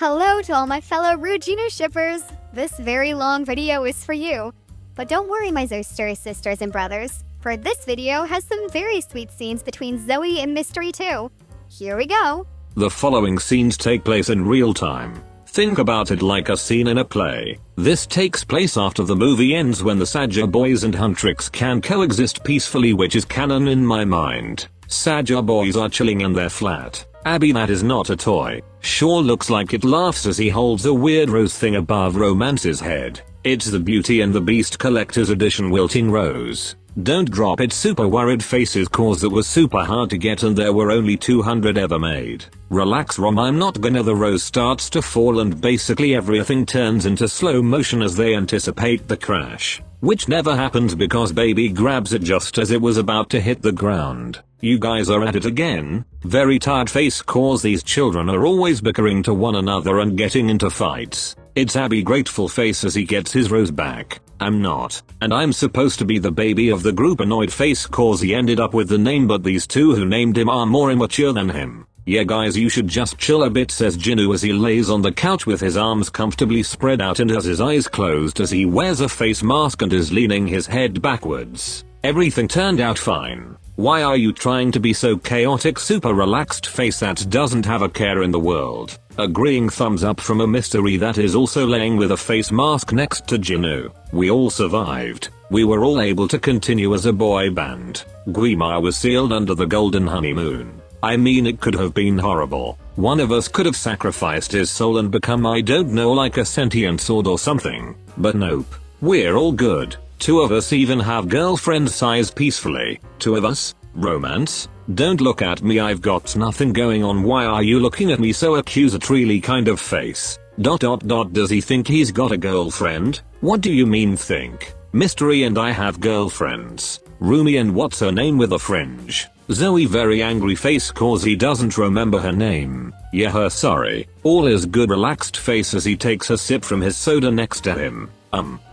Hello to all my fellow Rujinu shippers! This very long video is for you. But don't worry, my Zoeystery sisters and brothers, for this video has some very sweet scenes between Zoey and Mystery too. Here we go! The following scenes take place in real time. Think about it like a scene in a play. This takes place after the movie ends when the Saja Boys and huntrix can coexist peacefully, which is canon in my mind. Saja Boys are chilling in their flat. Abby, that is not a toy, sure looks like it, laughs as he holds a weird rose thing above Romance's head. It's the Beauty and the Beast Collector's Edition wilting rose. Don't drop it, super worried faces, cause that was super hard to get and there were only 200 ever made. Relax Rom, I'm not gonna. The rose starts to fall and basically everything turns into slow motion as they anticipate the crash. Which never happens because baby grabs it just as it was about to hit the ground. You guys are at it again? Very tired face, cause these children are always bickering to one another and getting into fights. It's Abby grateful face as he gets his rose back. I'm not. And I'm supposed to be the baby of the group, annoyed face cause he ended up with the name, but these two who named him are more immature than him. Yeah guys, you should just chill a bit, says Jinu as he lays on the couch with his arms comfortably spread out and has his eyes closed as he wears a face mask and is leaning his head backwards. Everything turned out fine. Why are you trying to be so chaotic? Super relaxed face that doesn't have a care in the world. Agreeing thumbs up from a mystery that is also laying with a face mask next to Jinu. We all survived. We were all able to continue as a boy band. Guima was sealed under the golden honeymoon. I mean, it could have been horrible. One of us could have sacrificed his soul and become, I don't know, like a sentient sword or something. But nope. We're all good. Two of us even have girlfriends size peacefully. Two of us? Romance? Don't look at me, I've got nothing going on. Why are you looking at me so accusatorily kind of face? ... Does he think he's got a girlfriend? What do you mean think? Mystery and I have girlfriends. Rumi and what's her name with a fringe? Zoey very angry face cause he doesn't remember her name. Yeah, her sorry. All is good relaxed face as he takes a sip from his soda next to him.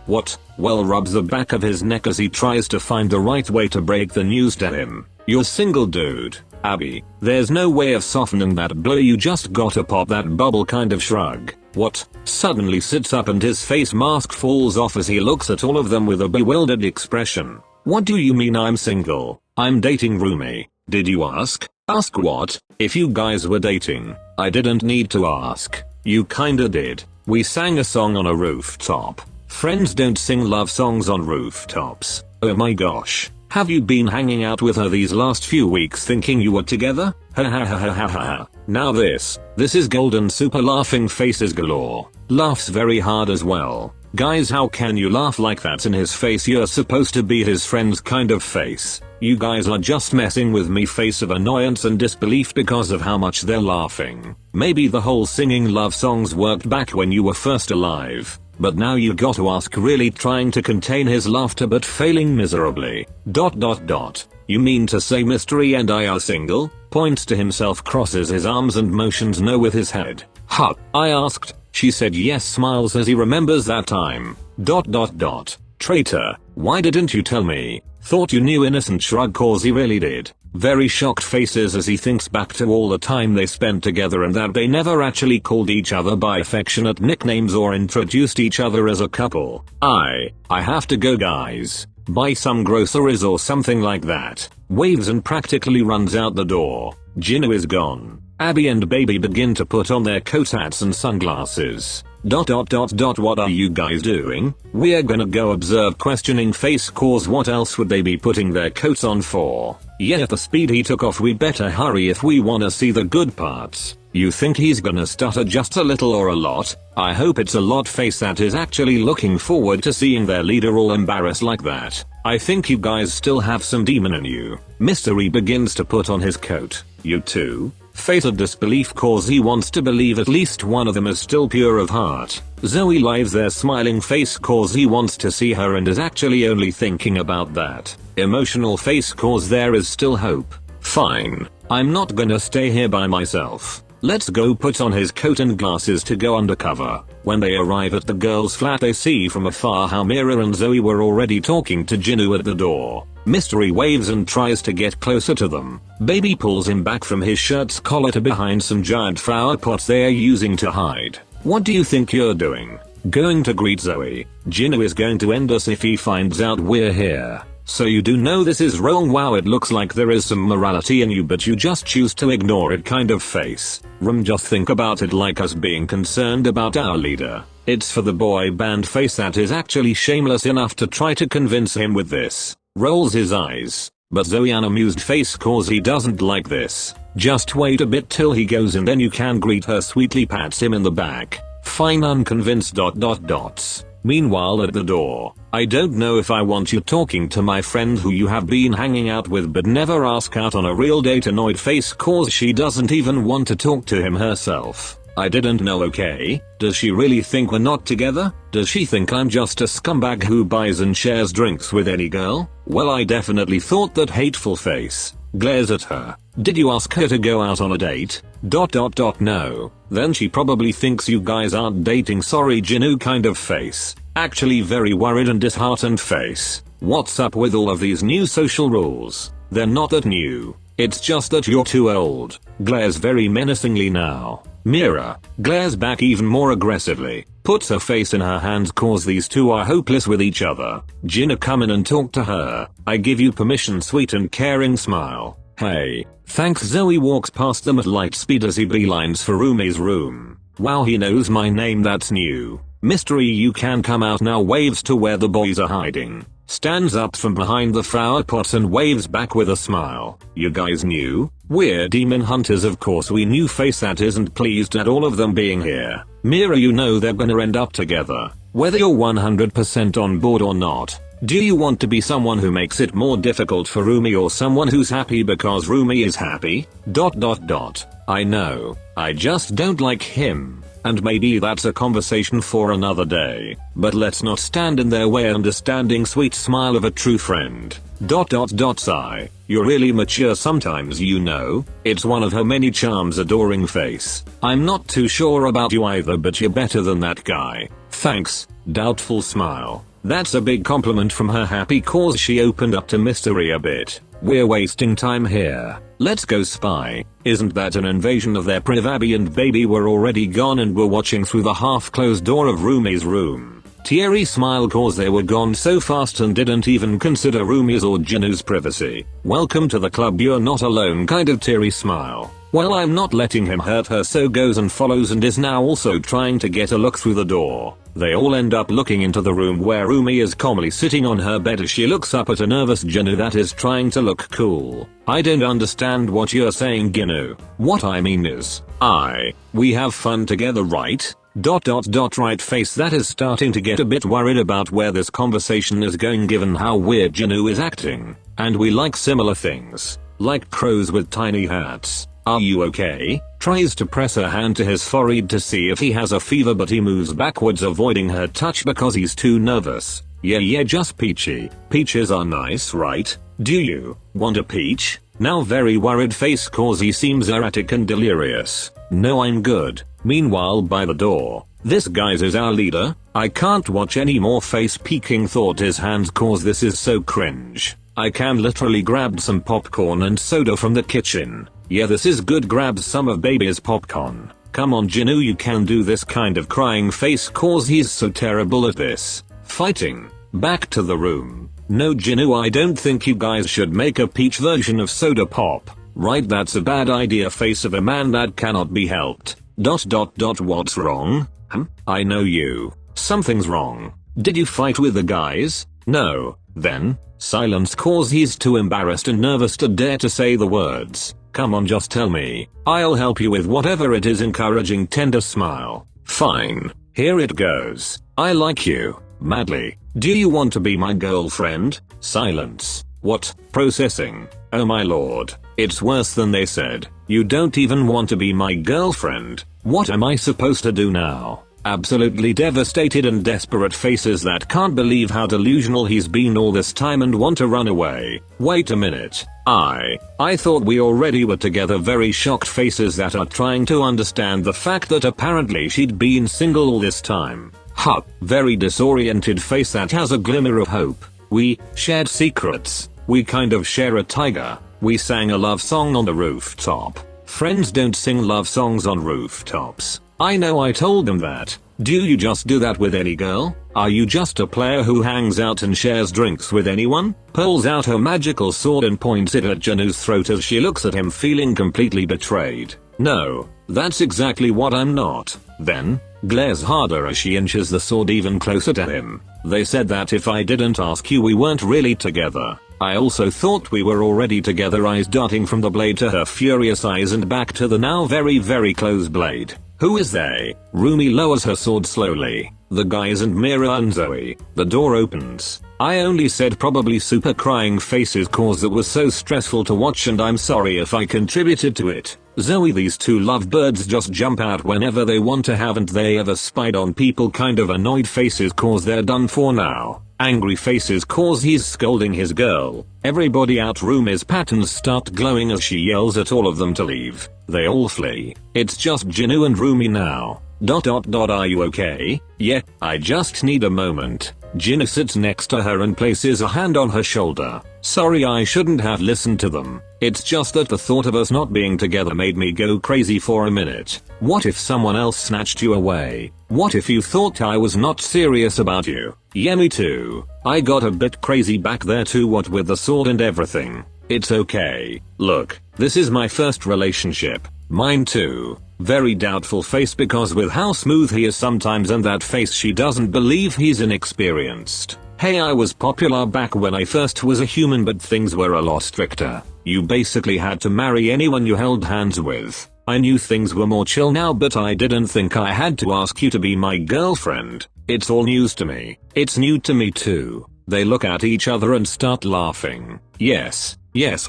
What? Well, rubs the back of his neck as he tries to find the right way to break the news to him. You're single, dude. Abby, there's no way of softening that blow, you just gotta pop that bubble kind of shrug. What? Suddenly sits up and his face mask falls off as he looks at all of them with a bewildered expression. What do you mean I'm single? I'm dating Rumi. Did you ask? Ask what? If you guys were dating, I didn't need to ask. You kinda did. We sang a song on a rooftop. Friends don't sing love songs on rooftops. Oh my gosh. Have you been hanging out with her these last few weeks thinking you were together? Ha ha ha ha ha ha. Now this is golden, super laughing faces galore. Laughs very hard as well. Guys, how can you laugh like that in his face? You're supposed to be his friend's kind of face. You guys are just messing with me face of annoyance and disbelief because of how much they're laughing. Maybe the whole singing love songs worked back when you were first alive. But now you got to ask, really trying to contain his laughter but failing miserably. ... You mean to say Mystery and I are single? Points to himself, crosses his arms and motions no with his head. Huh? I asked. She said yes, smiles as he remembers that time. ... Traitor, why didn't you tell me? Thought you knew, innocent shrug cause he really did. Very shocked faces as he thinks back to all the time they spent together and that they never actually called each other by affectionate nicknames or introduced each other as a couple. I have to go guys. Buy some groceries or something like that. Waves and practically runs out the door. Jinu is gone. Abby and baby begin to put on their coat hats and sunglasses. ... What are you guys doing? We're gonna go observe, questioning face cause what else would they be putting their coats on for? Yeah, at the speed he took off we better hurry if we wanna see the good parts. You think he's gonna stutter just a little or a lot? I hope it's a lot face that is actually looking forward to seeing their leader all embarrassed like that. I think you guys still have some demon in you. Mystery begins to put on his coat. You too? Face of disbelief cause he wants to believe at least one of them is still pure of heart. Zoey lies there smiling face cause he wants to see her and is actually only thinking about that. Emotional face cause there is still hope. Fine. I'm not gonna stay here by myself. Let's go put on his coat and glasses to go undercover. When they arrive at the girls' flat they see from afar how Mira and Zoey were already talking to Jinu at the door. Mystery waves and tries to get closer to them. Baby pulls him back from his shirt's collar to behind some giant flower pots they are using to hide. What do you think you're doing? Going to greet Zoey? Jinu is going to end us if he finds out we're here. So you do know this is wrong. Wow, it looks like there is some morality in you but you just choose to ignore it kind of face. Just think about it like us being concerned about our leader. It's for the boy band face that is actually shameless enough to try to convince him with this. Rolls his eyes. But Zoey an amused face cause he doesn't like this. Just wait a bit till he goes and then you can greet her. Sweetly pats him in the back. Fine unconvinced ... Meanwhile at the door, I don't know if I want you talking to my friend who you have been hanging out with but never ask out on a real date. Annoyed face cause she doesn't even want to talk to him herself. I didn't know. Okay, does she really think we're not together? Does she think I'm just a scumbag who buys and shares drinks with any girl? Well, I definitely thought that. Hateful face. Glares at her. Did you ask her to go out on a date? ... No. Then she probably thinks you guys aren't dating. Sorry Jinu kind of face. Actually very worried and disheartened face. What's up with all of these new social rules? They're not that new. It's just that you're too old. Glares very menacingly now. Mira glares back even more aggressively. Puts her face in her hands cause these two are hopeless with each other. Jinu come in and talk to her. I give you permission. Sweet and caring smile. Hey, thanks. Zoey walks past them at light speed as he beelines for Rumi's room. Wow, he knows my name. That's new. Mystery, you can come out now. Waves to where the boys are hiding. Stands up from behind the flower pots and waves back with a smile. You guys new? We're Demon Hunters. Of course we knew. Face that isn't pleased at all of them being here. Mira, you know they're gonna end up together. Whether you're 100% on board or not. Do you want to be someone who makes it more difficult for Rumi or someone who's happy because Rumi is happy? ... I know, I just don't like him. And maybe that's a conversation for another day. But let's not stand in their way. Understanding sweet smile of a true friend. ... Sigh. You're really mature sometimes, you know. It's one of her many charms. Adoring face. I'm not too sure about you either but you're better than that guy. Thanks. Doubtful smile. That's a big compliment from her. Happy cause she opened up to Mystery a bit. We're wasting time here. Let's go spy. Isn't that an invasion of their priv? Abby and baby were already gone and were watching through the half-closed door of Rumi's room. Teary smile cause they were gone so fast and didn't even consider Rumi's or Jinu's privacy. Welcome to the club, you're not alone kind of teary smile. Well, I'm not letting him hurt her, so goes and follows and is now also trying to get a look through the door. They all end up looking into the room where Rumi is calmly sitting on her bed as she looks up at a nervous Jinu that is trying to look cool. I don't understand what you're saying, Jinu. What I mean is, we have fun together, right? ... Right face that is starting to get a bit worried about where this conversation is going given how weird Jinu is acting. And we like similar things. Like crows with tiny hats. Are you okay? Tries to press her hand to his forehead to see if he has a fever but he moves backwards avoiding her touch because he's too nervous. Yeah, just peachy. Peaches are nice, right? Do you want a peach? Now very worried face cause he seems erratic and delirious. No, I'm good. Meanwhile by the door, this guy's is our leader. I can't watch any more face peeking. Thought his hands cause this is so cringe. I can literally grab some popcorn and soda from the kitchen. Yeah, this is good. Grabs some of baby's popcorn. Come on Jinu, you can do this kind of crying face cause he's so terrible at this. Fighting. Back to the room. No Jinu, I don't think you guys should make a peach version of soda pop. Right, that's a bad idea. Face of a man that cannot be helped. ... What's wrong? I know you. Something's wrong. Did you fight with the guys? No. Then, silence cause he's too embarrassed and nervous to dare to say the words. Come on, just tell me. I'll help you with whatever it is. Encouraging tender smile. Fine. Here it goes. I like you. Madly. Do you want to be my girlfriend? Silence. What? Processing. Oh my lord. It's worse than they said. You don't even want to be my girlfriend. What am I supposed to do now? Absolutely devastated and desperate faces that can't believe how delusional he's been all this time and want to run away. Wait a minute. I thought we already were together. Very shocked faces that are trying to understand the fact that apparently she'd been single all this time. Huh. Very disoriented face that has a glimmer of hope. We shared secrets. We kind of share a tiger. We sang a love song on the rooftop. Friends don't sing love songs on rooftops. I know I told them that. Do you just do that with any girl? Are you just a player who hangs out and shares drinks with anyone? Pulls out her magical sword and points it at Jinu's throat as she looks at him feeling completely betrayed. No, that's exactly what I'm not. Then, glares harder as she inches the sword even closer to him. They said that if I didn't ask you we weren't really together. I also thought we were already together. Eyes darting from the blade to her furious eyes and back to the now very close blade. Who is they? Rumi lowers her sword slowly. The guys and Mira and Zoey. The door opens. I only said probably super crying faces cause that was so stressful to watch and I'm sorry if I contributed to it. Zoey, these two lovebirds just jump out whenever they want to. Haven't they ever spied on people? Kind of annoyed faces cause they're done for now. Angry faces cause he's scolding his girl. Everybody out. Rumi's patterns start glowing as she yells at all of them to leave. They all flee. It's just Jinu and Rumi now. Are you okay? Yeah, I just need a moment. Jinu sits next to her and places a hand on her shoulder. Sorry, I shouldn't have listened to them. It's just that the thought of us not being together made me go crazy for a minute. What if someone else snatched you away? What if you thought I was not serious about you? Yeah, me too. I got a bit crazy back there too, what with the sword and everything. It's okay. Look, this is my first relationship. Mine too. Very doubtful face because with how smooth he is sometimes and that face she doesn't believe he's inexperienced. Hey, I was popular back when I first was a human but things were a lot stricter. You basically had to marry anyone you held hands with. I knew things were more chill now but I didn't think I had to ask you to be my girlfriend. It's all news to me. It's new to me too. They look at each other and start laughing. Yes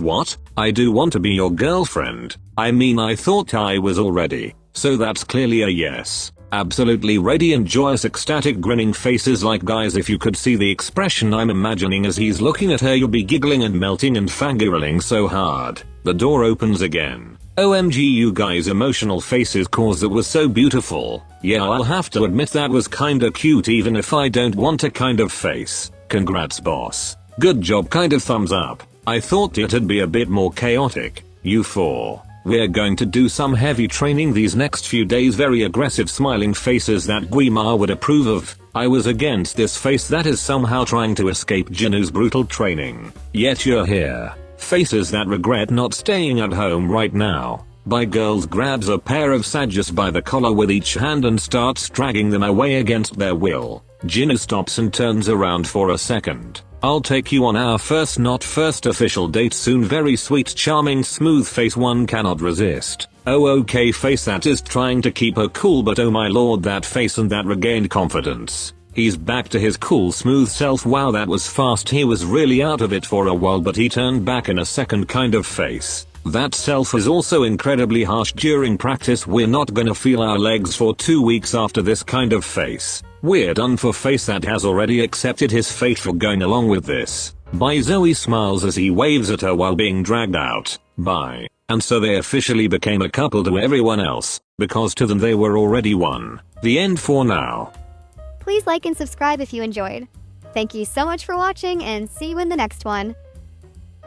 what? I do want to be your girlfriend. I mean I thought I was already. So that's clearly a yes. Absolutely ready and joyous ecstatic grinning faces like guys if you could see the expression I'm imagining as he's looking at her you'll be giggling and melting and fangirling so hard. The door opens again. OMG you guys emotional faces cause that was so beautiful. Yeah I'll have to admit that was kinda cute even if I don't want a kind of face. Congrats boss. Good job kind of thumbs up. I thought it'd be a bit more chaotic. You four. We're going to do some heavy training these next few days. Very aggressive smiling faces that Guimar would approve of. I was against this face that is somehow trying to escape Jinu's brutal training. Yet you're here. Faces that regret not staying at home right now. By girls grabs a pair of Sajas by the collar with each hand and starts dragging them away against their will. Jinu stops and turns around for a second. I'll take you on our first not first official date soon. Very sweet charming smooth face one cannot resist. Oh okay face that is trying to keep her cool but oh my lord that face and that regained confidence. He's back to his cool smooth self. Wow that was fast. He was really out of it for a while but he turned back in a second kind of face. That self is also incredibly harsh during practice. We're not gonna feel our legs for 2 weeks after this kind of face. We're done for face that has already accepted his fate for going along with this. Bye. Zoey smiles as he waves at her while being dragged out. Bye. And so they officially became a couple to everyone else, because to them they were already one. The end for now. Please like and subscribe if you enjoyed. Thank you so much for watching and see you in the next one.